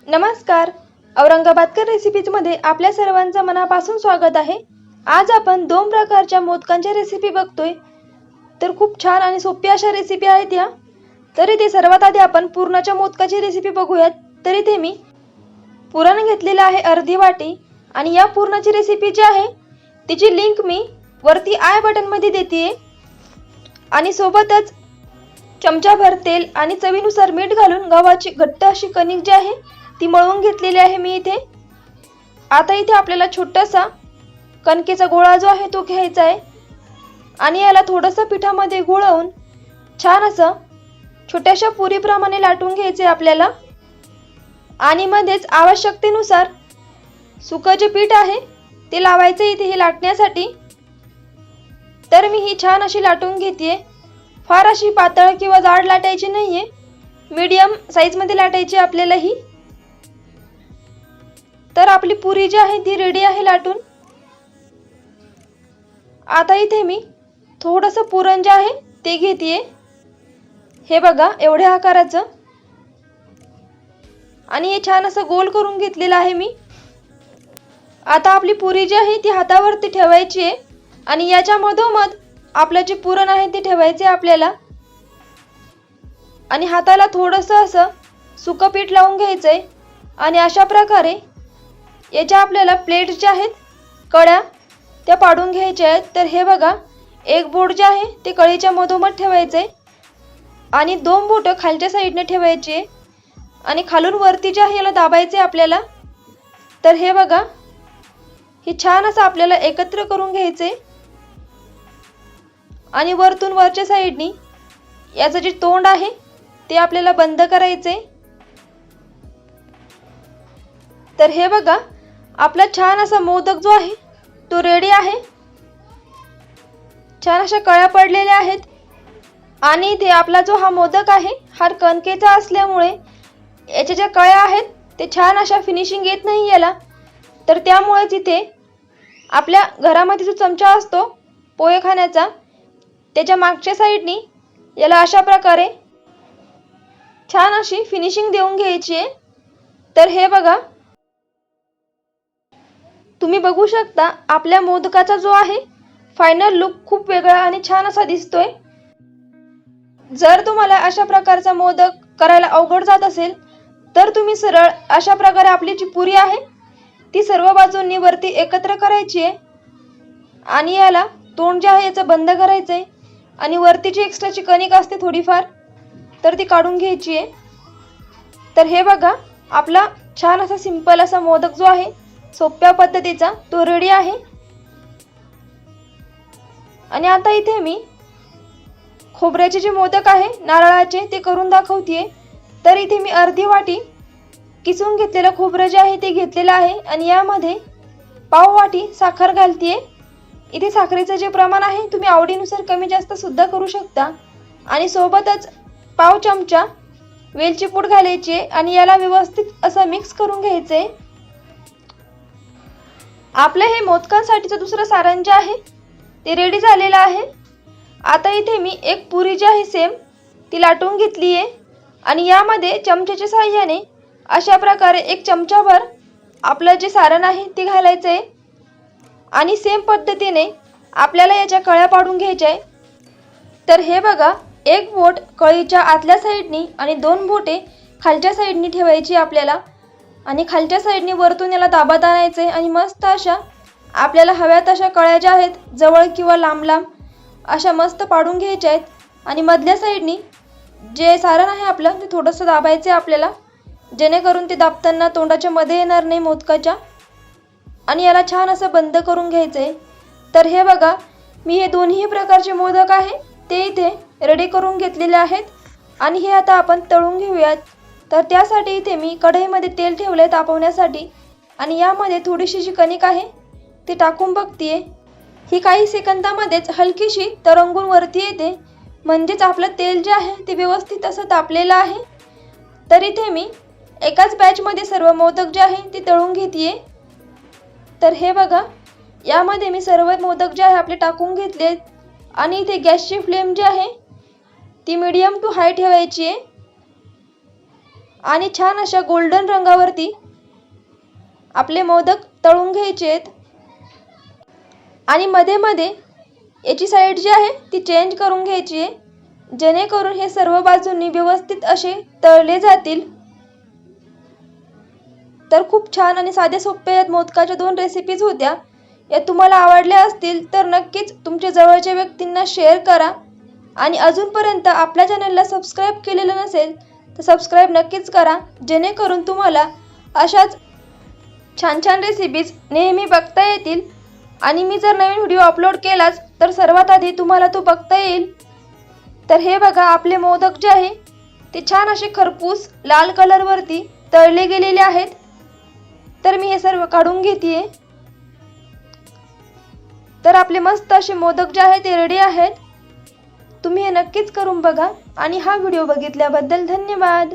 नमस्कार. औरंगाबादकर रेसिपीजमध्ये आपल्या सर्वांचं मनापासून स्वागत आहे. आज आपण दोन प्रकारच्या मोदकांच्या रेसिपी बघतोय. तर खूप छान आणि सोपी अशा रेसिपी आहेत या. तर इथे सर्वात आधी आपण पुरणाच्या मोदकाची रेसिपी बघूयात. तर इथे मी पुरण घेतलेलं आहे अर्धी वाटी आणि या पुरणाची रेसिपी जी आहे तिची लिंक मी वरती आय बटन मध्ये देते आणि सोबतच चमचाभर तेल आणि चवीनुसार मीठ घालून गव्हाची घट्ट अशी कणिक जी आहे ती मळून घेतलेली आहे मी इथे. आता इथे आपल्याला छोटासा कणकेचा गोळा जो आहे तो घ्यायचा आहे आणि याला थोडंसं पिठामध्ये गुळवून छान असं छोट्याशा पुरीप्रमाणे लाटून घ्यायचे आपल्याला. आणि मध्येच आवश्यकतेनुसार सुकं जे पीठ आहे ते लावायचे इथे हे लाटण्यासाठी. तर मी ही छान अशी लाटून घेते. फार अशी पातळ किंवा जाड लाटायची नाहीये, मीडियम साइज मध्ये लाटायची आपल्याला ही. तर आपली पुरी जी आहे ती रेडी आहे लाटून. आता इथे मी थोडंसं पुरण जे आहे ते घेते. हे बघा एवढ्या आकाराचं आणि हे छान असं गोल करून घेतलेलं आहे मी. आता आपली पुरी जी आहे ती हातावरती ठेवायची आहे आणि याच्या मधोमध आपलं जे पुरण आहे ते ठेवायचे आपल्याला आणि हाताला थोडंसं असं सुकं पीठ लावून घ्यायचंय आणि अशा प्रकारे याच्या आपल्याला प्लेट ज्या आहेत कड्या त्या पाडून घ्यायच्या आहेत. तर हे बघा एक बोट जे आहे ते कळीच्या मधोमध ठेवायचंय आणि दोन बोट खालच्या साईडने ठेवायची आणि खालून वरती जे आहे याला दाबायचे आपल्याला. तर हे बघा हे छान असं आपल्याला एकत्र करून घ्यायचे आणि वरतून वरच्या साईडनी याचं जे तोंड आहे ते आपल्याला बंद करायचे. तर हे बघा आपला छान असा मोदक जो आहे तो रेडी आहे. छान अशा कळ्या पडलेल्या आहेत आणि इथे आपला जो हा मोदक आहे हा कणकेचा असल्यामुळे याच्या ज्या कळ्या आहेत ते छान अशा फिनिशिंग येत नाही याला. तर त्यामुळेच इथे आपल्या घरामध्ये जो चमचा असतो पोहे खाण्याचा त्याच्या मागच्या साईडनी याला अशा प्रकारे छान अशी फिनिशिंग देऊन घ्यायची आहे. तर हे बघा तुम्ही बघू शकता आपल्या मोदकाचा जो आहे फायनल लुक खूप वेगळा आणि छान असा दिसतोय. जर तुम्हाला अशा प्रकारचा मोदक करायला अवघड जात असेल तर तुम्ही सरळ अशा प्रकारे आपली जी पुरी आहे ती सर्व बाजूंनी वरती एकत्र करायची आहे आणि याला तोंड जे आहे याचं बंद करायचंय आणि वरती जी एक्स्ट्राची कणिक असते थोडीफार तर ती काढून घ्यायची आहे. तर हे बघा आपला छान असा सिंपल असा मोदक जो आहे सोप्या पद्धतीचा तो रेडी आहे. आणि आता इथे मी खोबऱ्याचे जे मोदक आहे नारळाचे ते करून दाखवते. तर इथे मी अर्धी वाटी किसून घेतलेलं खोबरं जे आहे ते घेतलेलं आहे आणि यामध्ये पाव वाटी साखर घालते. इथे साखरेचं जे प्रमाण आहे तुम्ही आवडीनुसार कमी जास्त सुद्धा करू शकता. आणि सोबतच पाव चमचा वेलची पूड घालायची आणि याला व्यवस्थित असं मिक्स करून घ्यायचे. आपले हे मोदकांसाठीचं दुसरं सारण जे आहे ते रेडी झालेलं आहे. आता इथे मी एक पुरी जी आहे सेम ती लाटून घेतली आहे आणि यामध्ये चमच्याच्या साहाय्याने अशा प्रकारे एक चमचाभर आपलं जे सारण आहे ते घालायचं आहे आणि सेम पद्धतीने आपल्याला याच्या कळ्या पाडून घ्यायच्या आहे. तर हे बघा एक बोट कळीच्या आतल्या साईडनी आणि दोन बोटे खालच्या साईडनी ठेवायची आपल्याला आणि खालच्या साईडनी वरतून याला दाबात आणायचे आणि मस्त अशा आपल्याला हव्या तशा कळ्या ज्या आहेत जवळ किंवा लांब लांब अशा मस्त पाडून घ्यायच्या आहेत. आणि मधल्या साईडनी जे सारण आहे आपलं ते थोडंसं दाबायचे आपल्याला जेणेकरून ते दाबताना तोंडाच्या मध्ये येणार नाही मोदकाच्या आणि याला छान असं बंद करून घ्यायचंय. तर हे बघा मी हे दोन्ही प्रकारचे मोदक आहे ते इथे रेडी करून घेतलेले आहेत आणि हे आता आपण तळून घेऊयात. तर त्यासाठी इथे मी कढईमध्ये तेल ठेवले तापवण्यासाठी आणि यामध्ये थोडीशी जी कणिक आहे ती टाकून बघतीये. ही काही सेकंदामध्येच हलकीशी तरंगून वरती येते म्हणजेच आपलं तेल जे आहे ते व्यवस्थित असं तापलेलं आहे. तर इथे मी एकाच बॅचमध्ये सर्व मोदक जे आहे ते तळून घेते. तर हे बघा यामध्ये मी सर्व मोदक जे आहे आपले टाकून घेतलेत आणि इथे गॅसची फ्लेम जी आहे ती मीडियम टू हाय ठेवायची आहे आणि छान अशा गोल्डन रंगावरती आपले मोदक तळून घ्यायचे आहेत. आणि मध्ये मध्ये याची साईड जी आहे ती चेंज करून घ्यायची आहे, जेणेकरून हे सर्व बाजूंनी व्यवस्थित असे तळले जातील. तर खूप छान आणि साध्या सोप्या यात मोदकाच्या 2 रेसिपीज होत्या. या तुम्हाला आवडल्या असतील तर नक्कीच तुमच्या जवळच्या व्यक्तींना शेअर करा. आणि अजूनपर्यंत आपल्या चॅनलला सबस्क्राईब केलेलं नसेल तर सबस्क्राईब नक्कीच करा, जेणेकरून तुम्हाला अशाच छान छान रेसिपीज नेहमी बघता येतील. आणि मी जर नवीन व्हिडिओ अपलोड केलाच तर सर्वात आधी तुम्हाला तो बघता येईल. तर हे बघा, आपले मोदक जे आहे ते छान असे खरपूस लाल कलरवरती तळले गेलेले आहेत. तर मी हे सर्व काढून घेते. तर आपले मस्त असे मोदक जे आहे ते रेडी आहेत. तुम्ही हे नक्कीच करून बघा. आणि हा व्हिडिओ बघितल्याबद्दल धन्यवाद.